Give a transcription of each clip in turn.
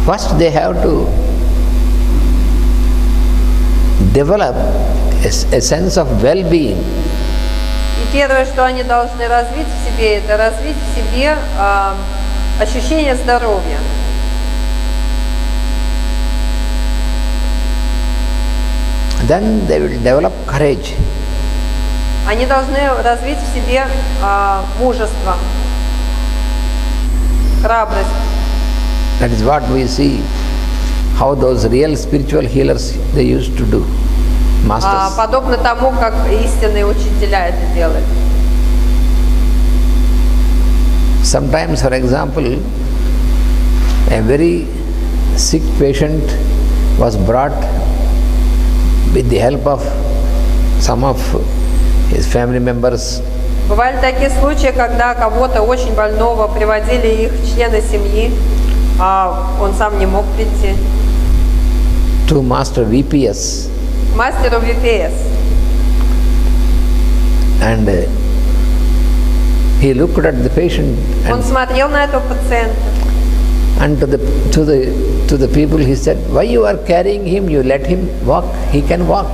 First they have to develop a sense of well-being. И первое, что они должны развить в себе, это развить в себе ощущение здоровья. Then they will develop courage. Они должны развить в себе мужество, храбрость. That is what we see, how those real spiritual healers they used to do. Masters. Подобно тому, как истинные учителя это делают. Sometimes, for example, a very sick patient was brought with the help of some of his family members. Бывали такие случаи, когда кого-то очень больного приводили их члены семьи, а он сам не мог прийти. To Master VPS. Мастеру VPS. And he looked at the patient. Он смотрел на этого пациента. And to the people he said, "Why you are carrying him? You let him walk. He can walk."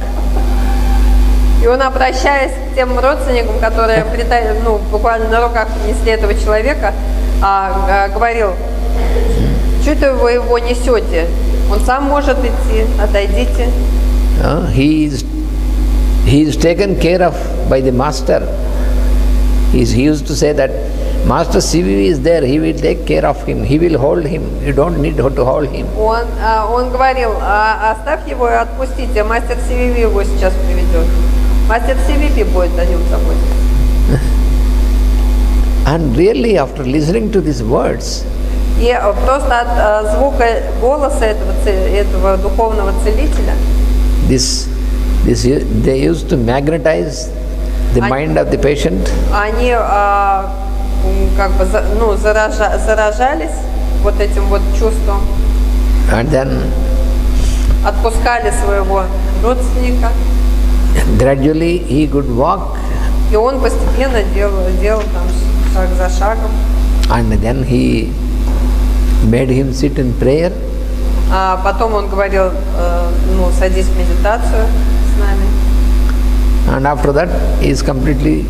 И он, обращаясь к тем родственникам, которые буквально на руках несли этого человека, говорил: "Что это вы его несете? Он сам может идти. Отойдите." He is taken care of by the master. He used to say that Master CVV is there. He will take care of him. He will hold him. You don't need to hold him. Он говорил: "Оставь его и отпустите, а мастер CVV его сейчас приведет. Мастер CVV будет о нем заботиться." And really, after listening to these words, и просто от звука голоса этого духовного целителя, they used to magnetize the mind of the patient. Они как бы заражались вот этим вот чувством. And then отпускали своего родственника. Gradually he could walk. И он постепенно делал там шаг за шагом. And then he made him sit in prayer. А потом он говорил: садись в медитацию с нами. And after that he is completely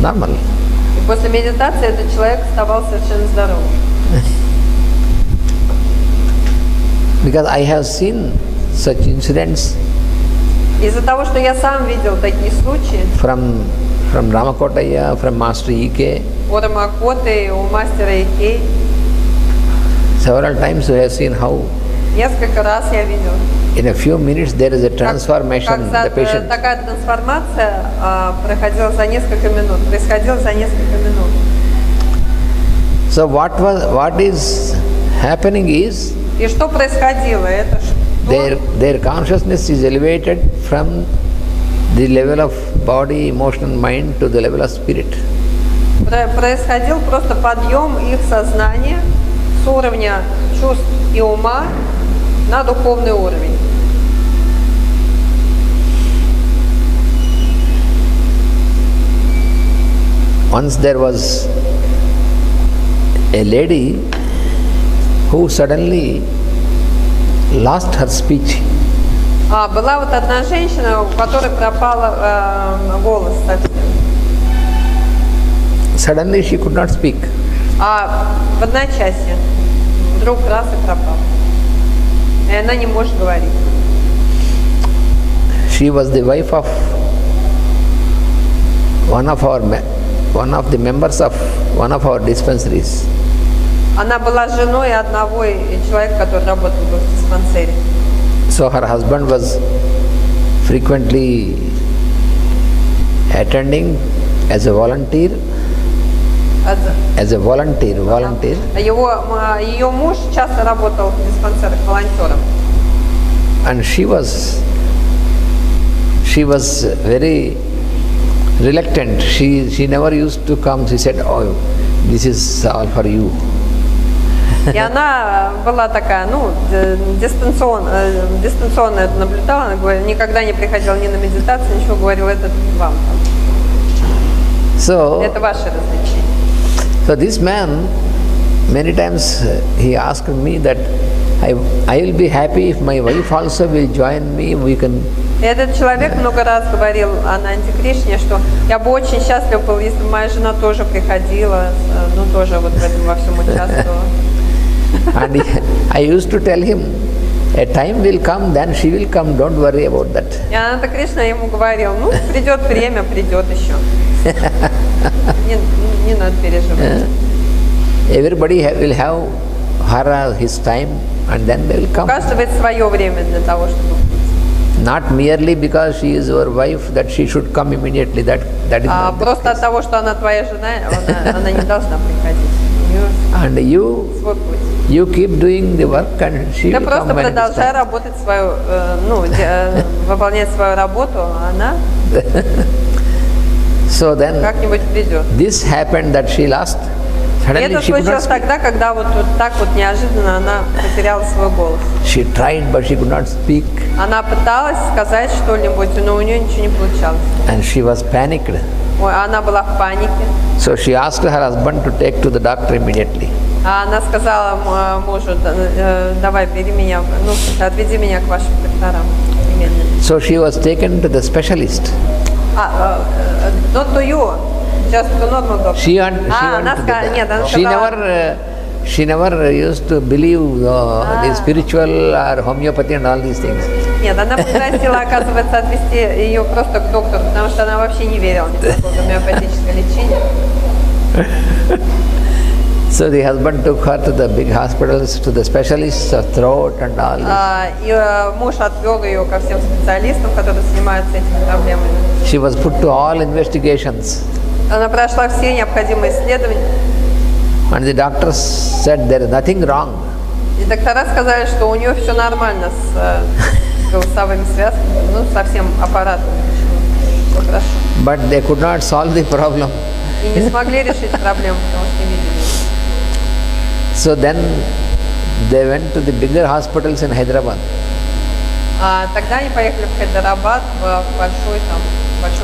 normal. И после медитации этот человек оставался совершенно здоровым. Because I have seen such incidents. Из-за того, что я сам видел такие случаи. From Ramakotaya, from Master E.K. У Рамакоты, у мастера E.K. Several times we have seen how. Несколько раз я видел. In a few minutes there is a transformation in the patient. Такая трансформация происходила за несколько минут. So what is happening is. И что происходило? Это their consciousness is elevated from the level of body, emotion, mind to the level of spirit. Происходил просто подъем их сознания с уровня чувств и ума на духовный уровень. Once there was a lady who suddenly lost her speech. Была вот одна женщина, у которой пропала голос совсем. Suddenly she could not speak. В одночасье вдруг раз и пропала. И она не может говорить. She was the wife of one of the members of one of our dispensaries. Она была женой одного человека, который работал в диспансере. So her husband was frequently attending as a volunteer. Ее муж часто работал в диспансерах волонтером. And she was very reluctant. She never used to come. She said, "Oh, this is all for you." И она была такая, дистанционно это наблюдала, она говорила, никогда не приходила ни на медитацию, ничего, говорила, это вам. So, это ваше развлечение. So this man Many times he asked me that I will be happy if my wife also will join me. We can. Этот человек много раз говорил Ананте Кришне, что я бы очень счастлив был, если бы моя жена тоже приходила, ну тоже вот в этом во всем участвовала. And I used to tell him, a time will come, then she will come. Don't worry about that. И Ананта Кришна ему говорил, ну придет время, придет еще. Не надо переживать. Everybody will have her or his time, and then they will У come. каждого есть свое время для того, чтобы прийти. Not merely because she is your wife that she should come immediately. That is not the Просто от того, что она твоя жена, она не должна приходить. У нее And свой путь. you keep doing the work, and she Ты will просто come when it is продолжай time. работать свою, выполнять свою работу, а она So then, как-нибудь придет. this happened that she lost. И Suddenly это she could not случилось speak. тогда, когда вот так вот неожиданно она потеряла свой голос. She tried, but she could not speak, Она пыталась сказать что-нибудь, но у нее ничего не получалось. and she was panicked. Ой, она была в панике. So she asked her husband to take to the doctor immediately. А она сказала мужу, давай, бери меня, ну, отведи меня к вашим докторам. Немедленно. So she was taken to the specialist. Not to you, just to normal doctor. She went она to сказала, нет, она she сказала, she never used to believe the spiritual or homeopathy and all these things. нет, она попросила, оказывается, отвезти ее просто к доктору, потому что она вообще не верила ни в какое гомеопатическое лечение. So the husband took her to the big hospitals, to the specialists of throat and all this. И муж отвел ее ко всем специалистам, которые занимаются этими проблемами. She was put to all investigations. Она прошла все необходимые исследования. And the doctors said there is nothing wrong. И доктора сказали, что у нее все нормально с голосовыми связками, ну, со всем аппаратом. Все хорошо. But they could not solve the problem. И не смогли решить проблему, потому что не видели. So then they went to the bigger hospitals in Hyderabad. Тогда они поехали в Хайдарабад, в большую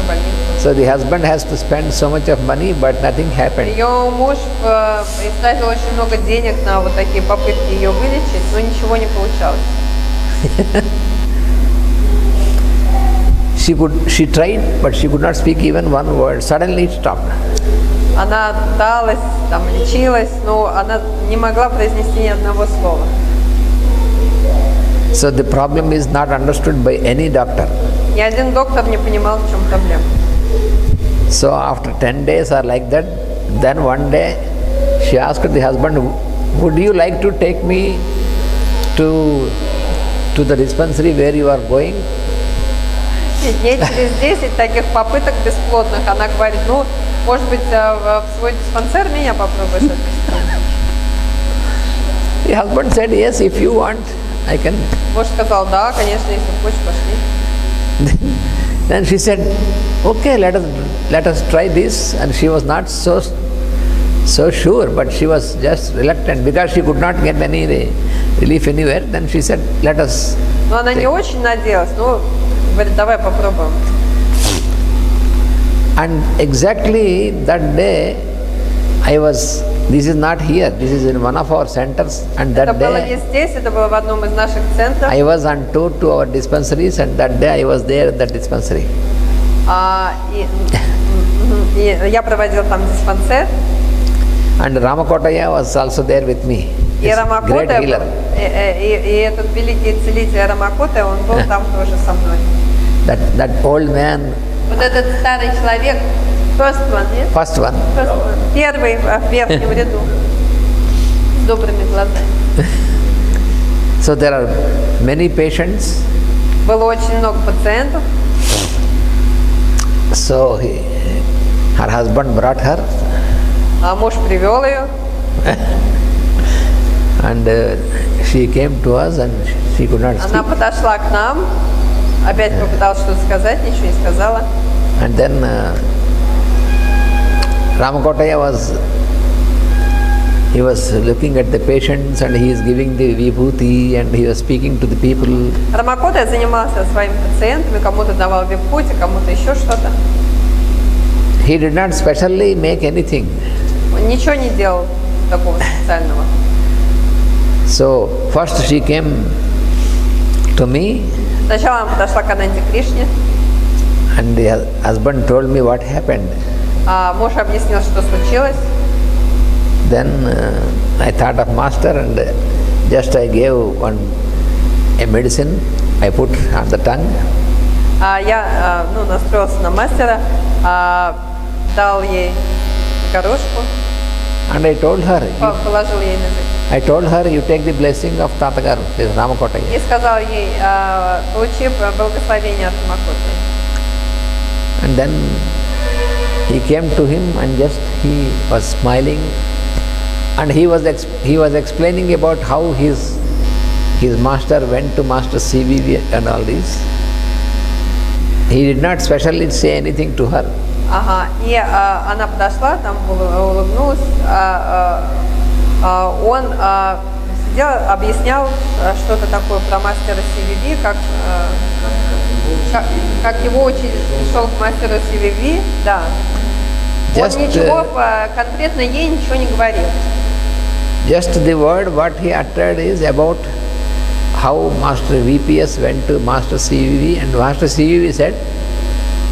больницу. So the husband has to spend so much of money, but nothing happened. Ее муж истратил очень много денег на вот такие попытки ее вылечить, но ничего не получалось. She tried, but she could not speak even one word. Suddenly it stopped. Она пыталась, там, лечилась, но она не могла произнести ни одного слова. So the problem is not understood by any doctor. Ни один доктор не понимал, в чем проблема. So after 10 days or like that, then one day she asked the husband, would you like to take me to the dispensary where you are going? И дней через 10 таких попыток бесплодных она говорит, ну, может быть, в свой диспансер меня попробуешь отвезти? The husband said, yes, if you want, I can. Муж сказал, да, конечно, если хочешь, пошли. Then she said, okay, let us try this. And she was not so sure, but she was just reluctant because she could not get any relief anywhere. Then she said, let us. Но она не очень надеялась, ну, говорит, давай попробуем. And exactly that day, this is not here, this is in one of our centers, and Это that было не day здесь, это было в одном из наших центров. I was on tour to our dispensaries, and that day I was there at that dispensary. И я проводил там диспансер. And Ramakotaya was also there with me. И Great healer. и этот великий целитель Рамакота, он был там тоже со мной. That old man. Вот этот старый человек, first one, нет? First one. Первый в верхнем ряду, с добрыми глазами. So there are many patients. Было очень много пациентов. So her husband brought her. А муж привел ее. And she came to us and she could not speak. Она подошла к нам, опять попыталась что-то сказать, ничего не сказала. And then Ramakotaya he was looking at the patients and he is giving the vibhuti and he was speaking to the people. Рамакота занимался своими пациентами, кому-то давал вибхути, кому-то еще что-то. He did not specially make anything. Он ничего не делал такого специального. So first she came to me, Сначала она подошла к Ананте Кришне, and the husband told me what happened. а муж объяснил, что случилось. Then I thought of master, and just I gave a medicine I put on the tongue. Я настроился на мастера, дал ей горошку, And I told her, положил ей на язык. I told her, you take the blessing of Tatagaru, this Ramakotai. И сказал ей, получи благословение от Рамакоты. And then he came to him, and just he was smiling, and he was explaining about how his master went to Master CVV and all this. He did not specially say anything to her. Ага, и она подошла, там улыбнулась, он сидел, объяснял что-то такое про мастера CVV, как его учитель пришел к мастеру CVV, да. Он ничего конкретно ей ничего не говорил. Just the word what he uttered is about how Master VPS went to Master CVV, and Master CVV said,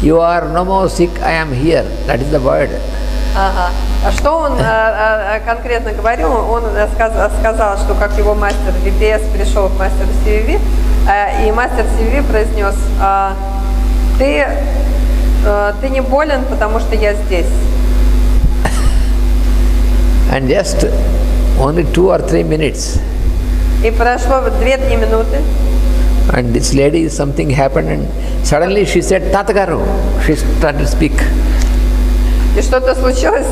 "You are no more sick, I am here." That is the word. Ага. А что он конкретно говорил? Он сказал, что как его мастер VPS пришел к мастеру CVV, и мастер CVV произнес, ты не болен, потому что я здесь. And just only 2 or 3 minutes. И прошло 2-3 минуты. And this lady, something happened, and suddenly she said, "Tatagaru." She started to speak. И что-то случилось,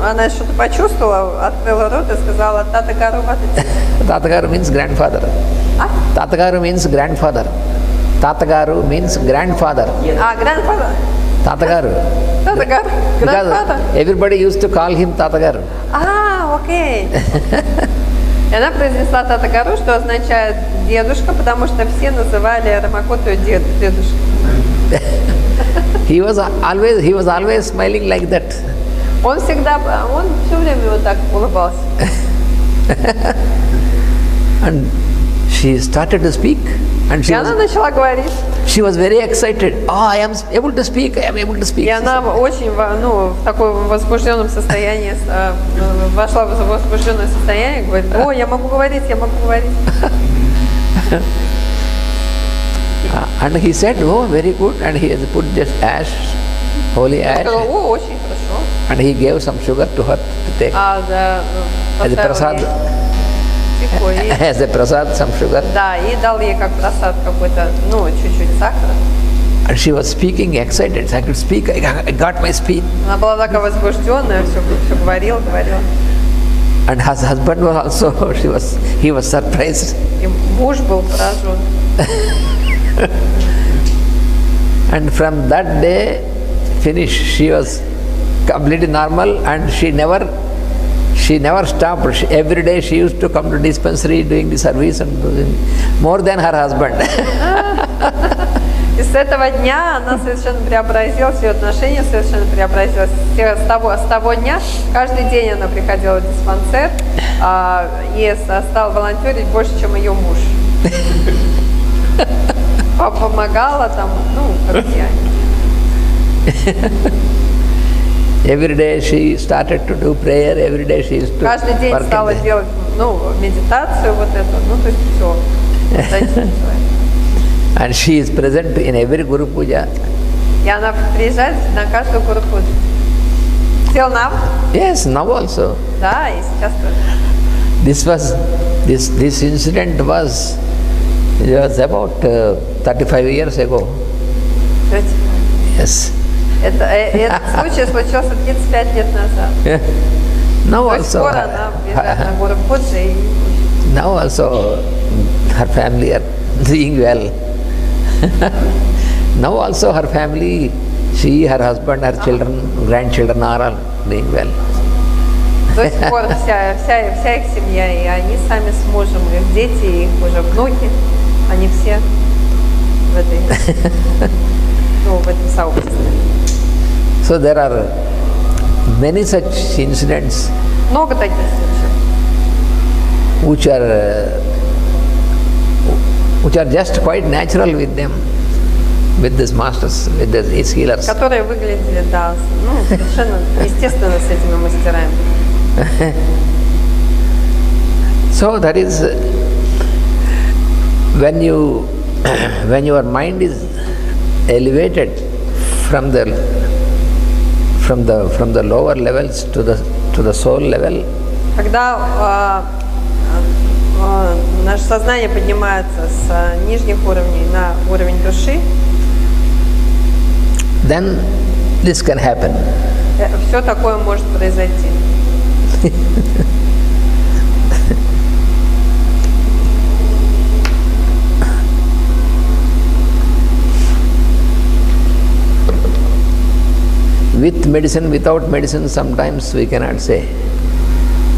она что-то почувствовала, открыла рот и сказала, "Татагару ватати." Tatagaru means grandfather. Tatagaru means grandfather. Tatagaru means grandfather. Grandfather. Tatagaru. Tatagaru. Grandfather. Everybody used to call him Tatagaru. Окей. И она произнесла Татагару, что означает дедушка, потому что все называли Рамакоту дедушкой. He was always smiling like that. Он все время вот так улыбался. And she started to speak, and она начала говорить. She was very excited. I am able to speak. I am able to speak. И она очень, в таком возбужденном состоянии, вошла в возбужденное состояние, говорит, я могу говорить, я могу говорить. And he said, very good. And he has put just ash, holy ash. Очень хорошо. And he gave some sugar to her to take. As a prasad. As a prasad, some sugar. Да, и дал ей как просад какой-то, чуть-чуть сахара. And she was speaking excited. I could speak. I got my speech. Она была такая возбужденная, все говорила. And her husband was also. He was surprised. И муж был поражен. And from that day, finished. She was completely normal, and she never stopped. Every day she used to come to dispensary doing the service and doing more than her husband. И с этого дня она совершенно преобразилась, ее отношение совершенно преобразилось. С того дня каждый день она приходила в диспансер и стала волонтерить больше, чем ее муж. Помогала там, как я. Every day she started to do prayer. Every day she used to. Каждый день стала делать, медитацию вот эту, то есть все. And she is present in every Guru Puja. И она приезжает на каждую Гуру Пуджу. Till now? Yes, now also. Да, и сейчас тоже. This incident was about 35 years ago. Yes. Этот случай случился 35 лет назад. Now also. Скоро она приезжает на Гуру Пуджу. Now also her family are doing well. Now also her family, she, her husband, her children, grandchildren are all doing well. До сих пор вся их семья, и они сами с мужем, их дети, их уже внуки, они все в этом сообществе. So there are many such incidents Много таких случаев. Which are just quite natural with them, with these masters, with these healers. Которые выглядели, да, ну, совершенно естественно с этими мастерами. So that is when your mind is elevated from the lower levels to the soul level. Когда наше сознание поднимается с нижних уровней на уровень души, then this can happen. Все такое может произойти. With medicine, without medicine, sometimes we cannot say.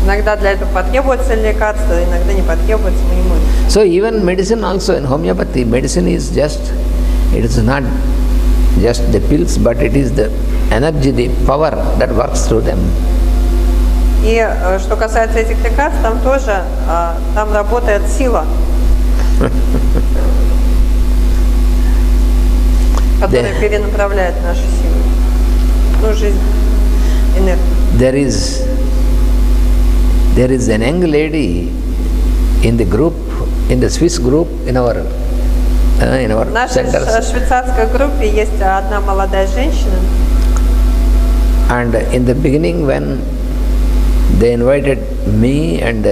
Иногда для этого потребуется лекарство, иногда не потребуется, мы не можем. So even medicine also in homeopathy, medicine is just, it is not just the pills, but it is the energy, the power that works through them. И что касается этих лекарств, там тоже, там работает сила, которая перенаправляет нашу силу, ну, жизнь, энергию. There is an young lady in the group, in the Swiss group, in our В нашей швейцарской группе есть одна молодая женщина. And in the beginning, when they invited me, and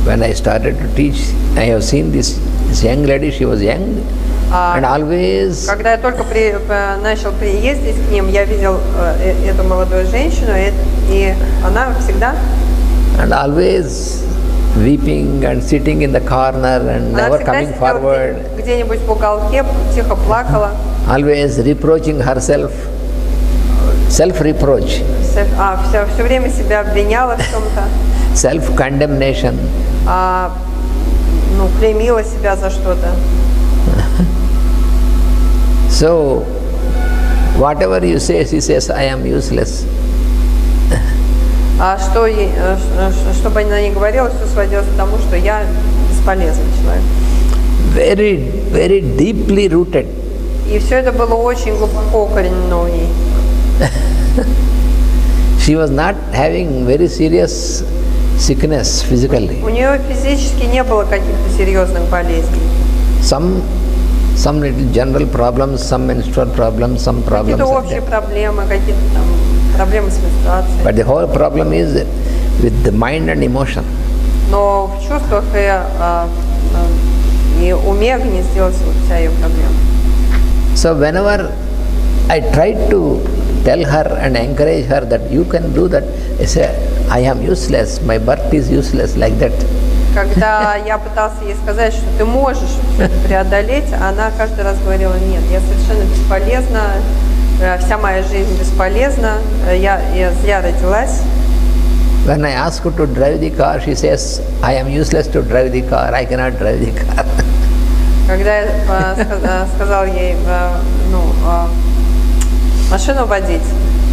when I started to teach, I have seen this young lady. She was young, and always. Когда я только начал ездить к ним, я видел эту молодую женщину, и она всегда. And always weeping and sitting in the corner and never coming forward. Где-нибудь в уголке тихо плакала. Always reproaching herself, self-reproach. Все время себя обвиняла в чем-то. Self-condemnation. Ну, клеймила себя за что-то. So, whatever you say, she says, I am useless. Что бы она ни говорила, все сводилось к тому, что я бесполезный человек. Very, very deeply rooted. И все это было очень глубоко укоренено в ней. She was not having very serious sickness physically. У нее физически не было каких-то серьезных болезней. Some little general problems, some menstrual problems, some problems. Какие-то общие проблемы, какие-то там проблемы с менструацией. But the whole problem is with the mind and emotion. Но в чувствах и уме гнездилась вот вся ее проблема. So whenever I tried to tell her and encourage her that you can do that, I say, I am useless, my birth is useless, like that. Когда я пытался ей сказать, что ты можешь преодолеть, она каждый раз говорила, нет, я совершенно бесполезна, вся моя жизнь бесполезна, я зря родилась. When I ask her to drive the car, she says, I am useless to drive the car, I cannot drive the car. Когда я сказал ей, машину водить,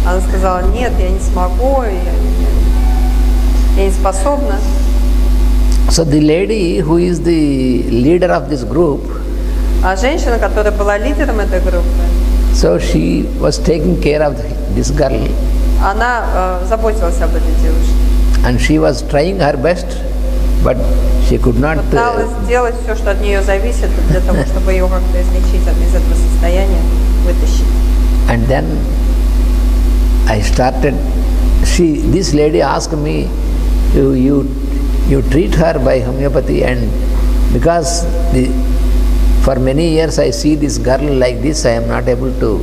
она сказала, нет, я не смогу, я не способна. So the lady who is the leader of this group, а женщина, которая была лидером этой группы, so she was taking care of this girl. Она заботилась об этой девушке. And she was trying her best, but she could not. Пыталась сделать все, что от нее зависит, для того, чтобы ее как-то излечить из этого состояния, вытащить. And then I started. This lady asked me, you treat her by homeopathy, and because for many years I see this girl like this, I am not able to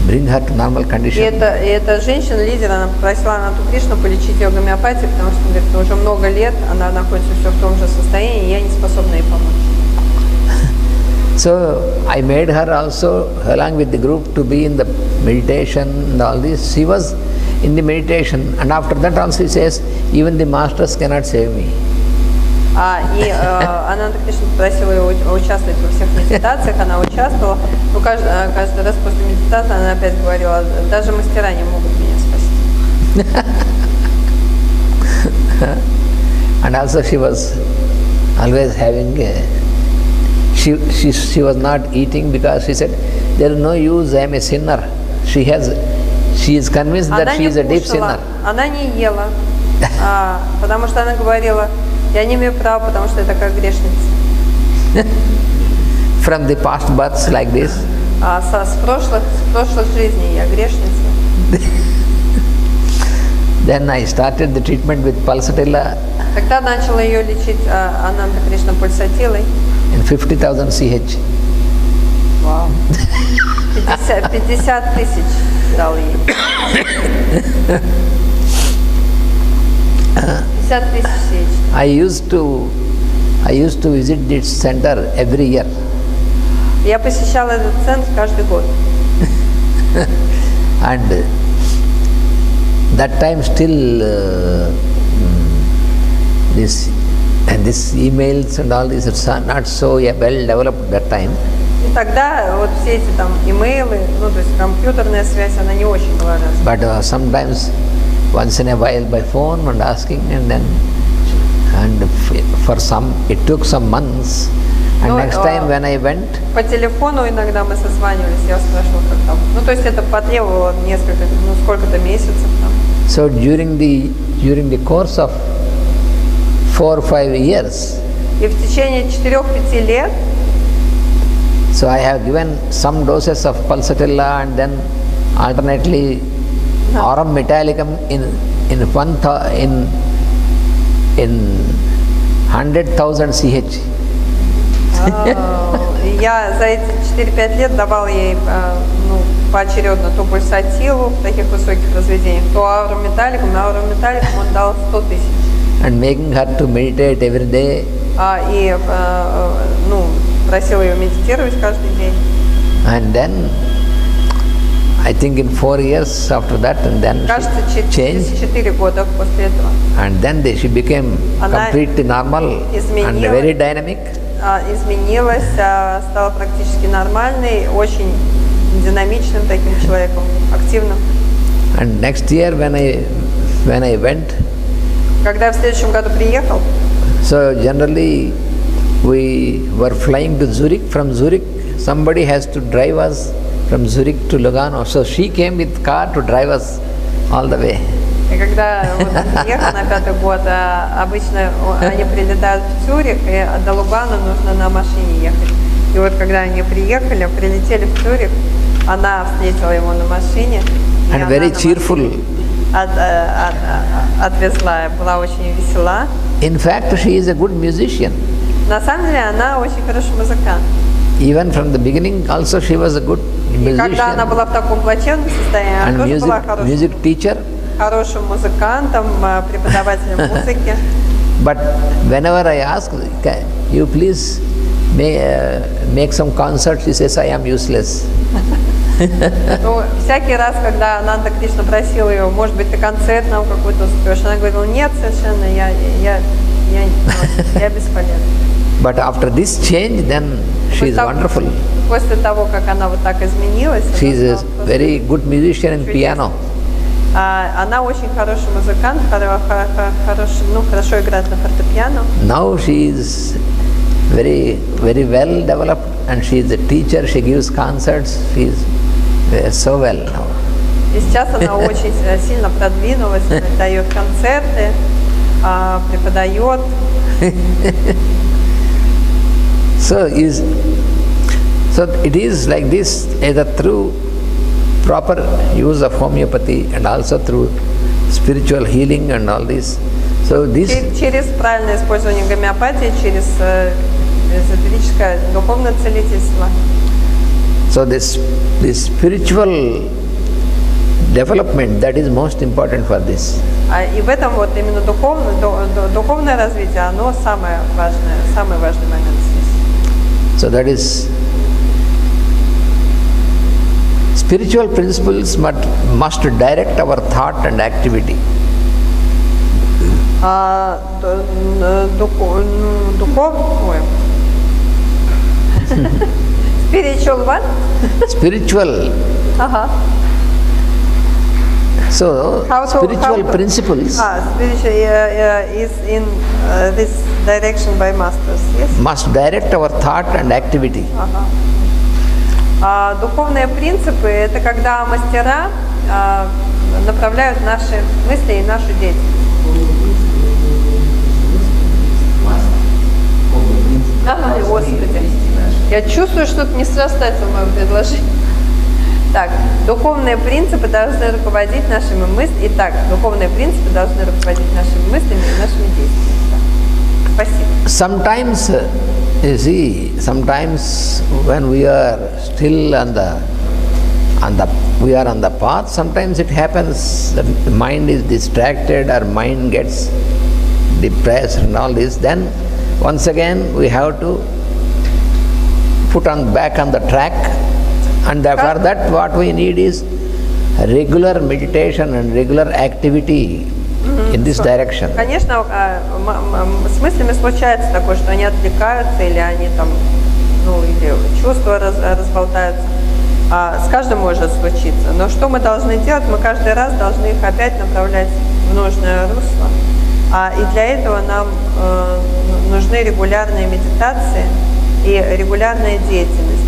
bring her to normal condition. И эта женщина-лидер, она попросила Ананту Кришну полечить ее гомеопатией, потому что, говорит, уже много лет она находится все в том же состоянии, и я не способна ей помочь. So I made her also, along with the group, to be in the meditation and all this. She was in the meditation, and after that also she says, even the masters cannot save me. И Ананта Кришна попросила ее участвовать во всех медитациях, она участвовала, но каждый раз после медитации она опять говорила, даже мастера не могут меня спасти. And also she was always having, she was not eating because she said, there is no use, I am a sinner. She is convinced that she is a deep sinner. Она не ела, потому что она говорила, я не имею права, потому что я такая грешница. From the past births like this. С прошлых жизней я грешница. Then I started the treatment with pulsatilla. Тогда начала ее лечить Ананта Кришна пульсатилой. In 50,000 CH. Вау. 50 тысяч дал ей. 50 тысяч CH. I used to visit this center every year. Я посещала этот центр каждый год. And that time still this emails and all this are not so well developed that time. И тогда вот все эти там имейлы, ну то есть компьютерная связь, она не очень была развита. But sometimes once in a while by phone and asking, and for some it took some months. And next time when I went, по телефону иногда мы созванивались, я спрашивала, как там. Ну, то есть это потребовало несколько, сколько-то месяцев там. So during the course of 4 or 5 years, и в течение 4-5 лет, so I have given some doses of pulsatilla and then alternately aurum metallicum in 100,000 CH. Я за эти 4-5 лет давал ей поочередно то пульсатилу в таких высоких разведениях, то аурум металликум. Он дал 100 тысяч. And making her to meditate every day. И просил ее медитировать каждый день. And then I think in 4 years after that, and then she changed. 4 года после этого. And then she became completely normal and very dynamic. Изменилась, стала практически нормальной, очень динамичным таким человеком, активным. And next year when I went, когда я в следующем году приехал, so generally we were flying to Zurich. From Zurich, somebody has to drive us from Zurich to Lugano. So she came with car to drive us all the way. И когда я приехал на 5-й год, обычно они прилетают в Цюрих, и до Лугана нужно на машине ехать. И вот когда они прилетели в Цюрих, она встретила его на машине. And very cheerful. Отвезла, была очень весела. In fact, she is a good musician. На самом деле, она очень хороший музыкант. Even from the beginning, also she was a good musician. И когда она была в таком плачевном состоянии, она тоже была хорошей. Music teacher. Хорошим музыкантом, преподавателем музыки. But whenever I ask, you please make some concerts, she says, I am useless. Ну, всякий раз, когда Ананта Кришна просил ее, может быть, ты концерт нам какой-то устроишь, она говорила, нет, совершенно, я бесполезна. But after this change, then she is wonderful. После того, как она вот так изменилась, she is a very good musician in piano. Она очень хороший музыкант, хорошо играет на фортепиано. Now she is very well developed, and she is a teacher. She gives concerts. She is so well now. И сейчас она очень сильно продвинулась, дает концерты, преподает. So it is like this, either through proper use of homeopathy and also through spiritual healing and all this. So this через правильное использование гомеопатии, через эзотерическое духовное целительство. So this spiritual development, that is most important for this. И в этом вот именно духовное развитие, оно самый важный момент здесь. So that is spiritual principles must direct our thought and activity. Spiritual what? Spiritual. So, spiritual principles spiritual is in this direction by masters, yes? must direct our thought and activity. Духовные принципы – это когда мастера направляют наши мысли и нашу деятельность. Господи, я чувствую, что-то не срастается в моем предложении. Так, духовные принципы должны руководить нашими мыслями. Итак, духовные принципы должны руководить нашими мыслями и нашими действиями. Спасибо. Sometimes, you see, sometimes when we are still we are on the path, sometimes it happens that the mind is distracted or mind gets depressed and all this, then once again we have to put back on the track, and for that what we need is regular meditation and regular activity in this direction. Конечно, с мыслями случается такое, что они отвлекаются, или они там, или чувства разболтаются. С каждым может случиться. Но что мы должны делать? Мы каждый раз должны их опять направлять в нужное русло. И для этого нам нужны регулярные медитации и регулярная деятельность.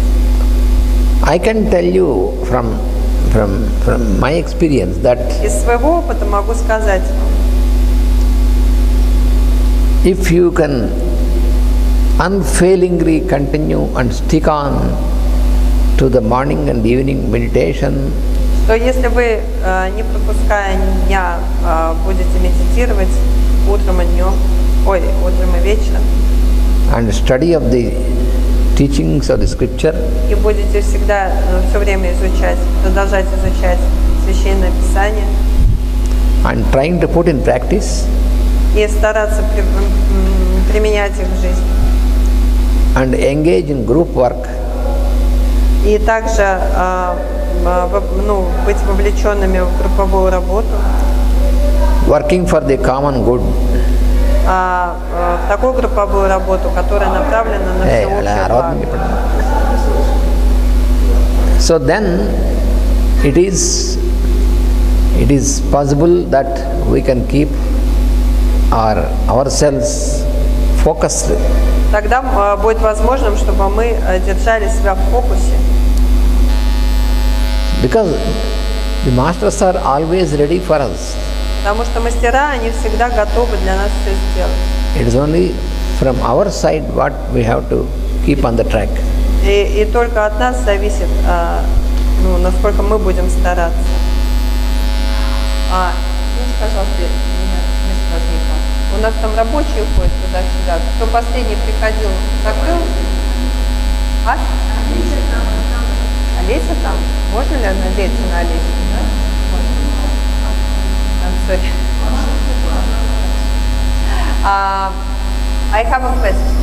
I can tell you from my experience that из своего опыта могу сказать, if you can unfailingly continue and stick on to the morning and evening meditation, что если вы, не пропуская дня, будете медитировать утром и днем, утром и вечером, and study of the teachings of the scripture, и будете всегда, все время продолжать изучать Священное Писание, and trying to put in practice, и стараться применять их в жизни, and engage in group work, и также быть вовлеченными в групповую работу, working for the common good, такую групповую работу, которая направлена на всеобщее благо. So then it is possible that we can keep ourselves focused. Тогда будет возможным, чтобы мы держали себя в фокусе. Because the masters are always ready for us. Потому что мастера, они всегда готовы для нас все сделать. It is only from our side what we have to keep on the track. И только от нас зависит, насколько мы будем стараться. Извините, пожалуйста, у нас там рабочие ходят туда-сюда. Кто последний приходил, закрыл? Олеся там? Можно ли надеяться на Олесю? Да? Sorry. I have a question.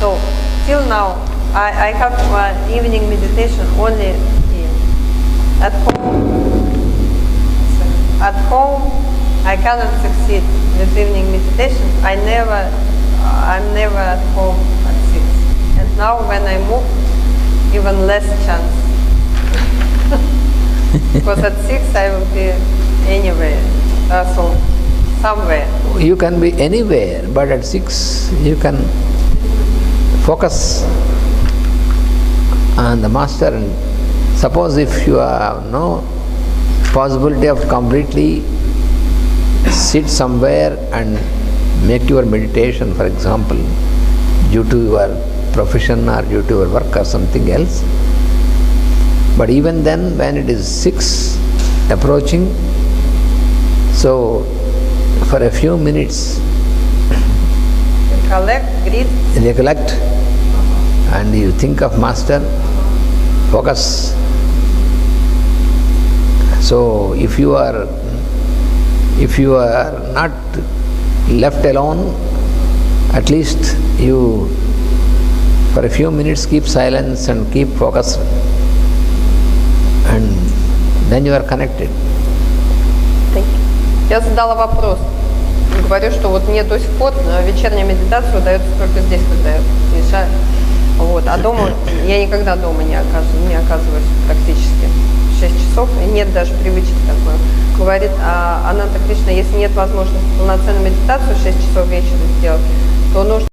So, till now, I have evening meditation only here. At home, I cannot succeed with evening meditation. I'm never at home at 6. And now when I move, even less chance. Because at 6 I will be anywhere, so somewhere. You can be anywhere, but at 6 you can focus on the master. And suppose if you have no possibility of completely sit somewhere and make your meditation, for example, due to your profession or due to your work or something else, but even then when it is 6 approaching, so for a few minutes recollect and you think of master, focus. So if you are not left alone, at least you for a few minutes keep silence and keep focus, and then you are connected. Thank you. Я задала вопрос. Говорю, что вот мне до сих пор вечерняя медитация удается только здесь, когда я приезжаю. А дома я никогда дома не оказываюсь практически. в 6 часов, и нет даже привычки такой. Говорит Ананта Кришна, если нет возможности полноценную медитацию в 6 часов вечера сделать, то нужно